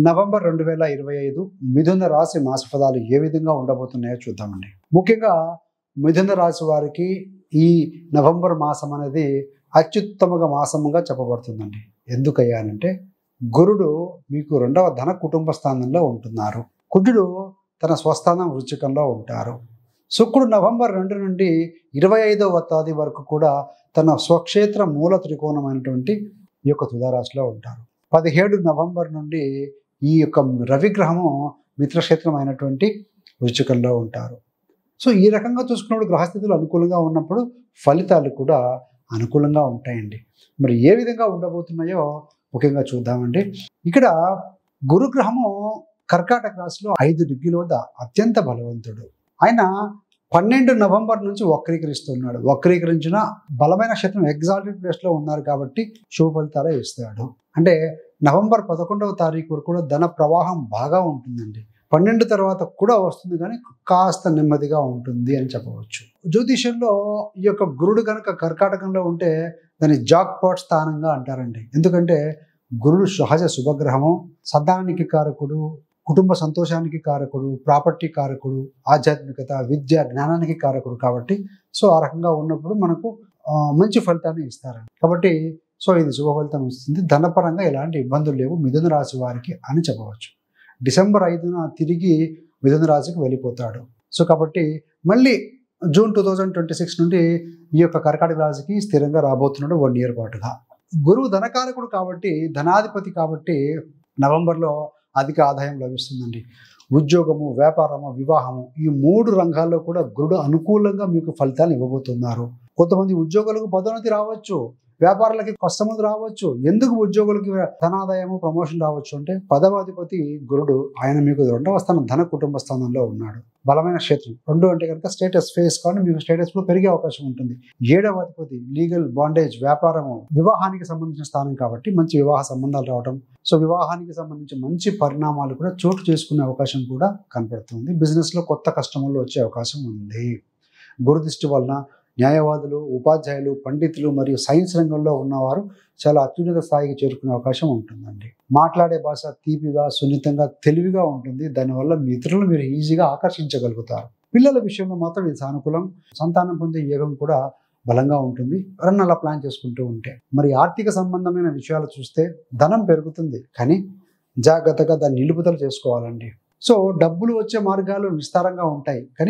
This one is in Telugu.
నవంబర్ 2025 మిథున రాశి మాస ఫలాలు ఏ విధంగా ఉండబోతున్నాయో చూద్దామండి. ముఖ్యంగా మిథున రాశి వారికి ఈ నవంబర్ మాసం అనేది అత్యుత్తమ మాసముగా చెప్పబడుతుందండి. ఎందుకయ్యానంటే గురుడు మీకు 2వ ధన కుటుంబ స్థానంలో ఉంటున్నారు. కుజుడు తన స్వస్థానం వృశ్చికంలో ఉంటారు. శుక్రుడు నవంబర్ 2 నుండి 25వ తేదీ వరకు కూడా తన స్వక్షేత్ర మూల త్రికోణమైనటువంటి ఈ యొక్క తులారాశిలో ఉంటారు. 17 నవంబర్ నుండి ఈ యొక్క రవిగ్రహము మిత్రక్షేత్రం అయినటువంటి వృశ్చికంలో ఉంటారు. సో ఈ రకంగా చూసుకున్నప్పుడు గ్రహస్థితులు అనుకూలంగా ఉన్నప్పుడు ఫలితాలు కూడా అనుకూలంగా ఉంటాయండి. మరి ఏ విధంగా ఉండబోతున్నాయో ముఖ్యంగా చూద్దామండి. ఇక్కడ గురుగ్రహము కర్కాటక రాశిలో 5 డిగ్రీల వద్ద అత్యంత బలవంతుడు. ఆయన 12 నవంబర్ నుంచి వక్రీకరిస్తున్నాడు. వక్రీకరించిన బలమైన క్షేత్రం ఎగ్జాల్టెడ్ ప్లేస్లో ఉన్నారు కాబట్టి శుభ ఫలితాలే ఇస్తాడు. అంటే నవంబర్ 11వ తారీఖు వరకు కూడా ధన ప్రవాహం బాగా ఉంటుందండి. 12 తర్వాత కూడా వస్తుంది, కానీ కాస్త నెమ్మదిగా ఉంటుంది అని చెప్పవచ్చు. జ్యోతిష్యంలో ఈ యొక్క గురుడు కనుక కర్కాటకంలో ఉంటే దాన్ని జాక్పాట్ స్థానంగా అంటారండి. ఎందుకంటే గురుడు సహజ శుభగ్రహము, సంతానానికి కారకుడు, కుటుంబ సంతోషానికి కారకుడు, ప్రాపర్టీ కారకుడు, ఆధ్యాత్మికత, విద్య, జ్ఞానానికి కారకుడు కాబట్టి సో ఆ రకంగా ఉన్నప్పుడు మనకు మంచి ఫలితాన్ని ఇస్తారండి. కాబట్టి సో ఇది శుభ ఫలితం ఇస్తుంది. ధనపరంగా ఎలాంటి ఇబ్బందులు లేవు మిథున రాశి వారికి అని చెప్పవచ్చు. డిసెంబర్ 5న తిరిగి మిథున రాశికి వెళ్ళిపోతాడు. సో కాబట్టి మళ్ళీ జూన్ 2026 నుండి ఈ యొక్క కర్కాటక రాశికి స్థిరంగా రాబోతున్నాడు 1 ఇయర్ పాటుగా. గురువు ధనకారకుడు కాబట్టి, ధనాధిపతి కాబట్టి నవంబర్లో అధిక ఆదాయం లభిస్తుందండి. ఉద్యోగము, వ్యాపారము, వివాహము ఈ 3 రంగాల్లో కూడా గురుడు అనుకూలంగా మీకు ఫలితాలు ఇవ్వబోతున్నారు. కొంతమంది ఉద్యోగులకు పదోన్నతి రావచ్చు, వ్యాపారాలకి కష్టములు రావచ్చు. ఎందుకు ఉద్యోగులకి ధనాదాయము, ప్రమోషన్ రావచ్చు అంటే 10వ అధిపతి గురుడు, ఆయన మీకు 2వ స్థానం ధన కుటుంబ స్థానంలో ఉన్నాడు. బలమైన క్షేత్రం 2 అంటే కనుక స్టేటస్ ఫేస్ కానీ మీకు స్టేటస్ లో పెరిగే అవకాశం ఉంటుంది. 7వ అధిపతి లీగల్, బాండేజ్, వ్యాపారము, వివాహానికి సంబంధించిన స్థానం కాబట్టి మంచి వివాహ సంబంధాలు రావడం, సో వివాహానికి సంబంధించి మంచి పరిణామాలు కూడా చోటు చేసుకునే అవకాశం కూడా కనపడుతుంది. బిజినెస్ లో కొత్త కస్టమర్లు వచ్చే అవకాశం ఉంది. గురు దృష్టి వలన న్యాయవాదులు, ఉపాధ్యాయులు, పండితులు మరియు సైన్స్ రంగంలో ఉన్నవారు చాలా అత్యున్నత స్థాయికి చేరుకునే అవకాశం ఉంటుందండి. మాట్లాడే భాష తీపిగా, సున్నితంగా, తెలివిగా ఉంటుంది. దానివల్ల మీ ఇతరులను మీరు ఈజీగా ఆకర్షించగలుగుతారు. పిల్లల విషయంలో మాత్రం ఇది సానుకూలం. సంతానం పొందే యోగం కూడా బలంగా ఉంటుంది ఎవరన్నా అలా ప్లాన్ చేసుకుంటూ ఉంటే. మరి ఆర్థిక సంబంధమైన విషయాలు చూస్తే ధనం పెరుగుతుంది, కానీ జాగ్రత్తగా దాన్ని నిలుపుదల చేసుకోవాలండి. సో డబ్బులు వచ్చే మార్గాలు విస్తారంగా ఉంటాయి, కానీ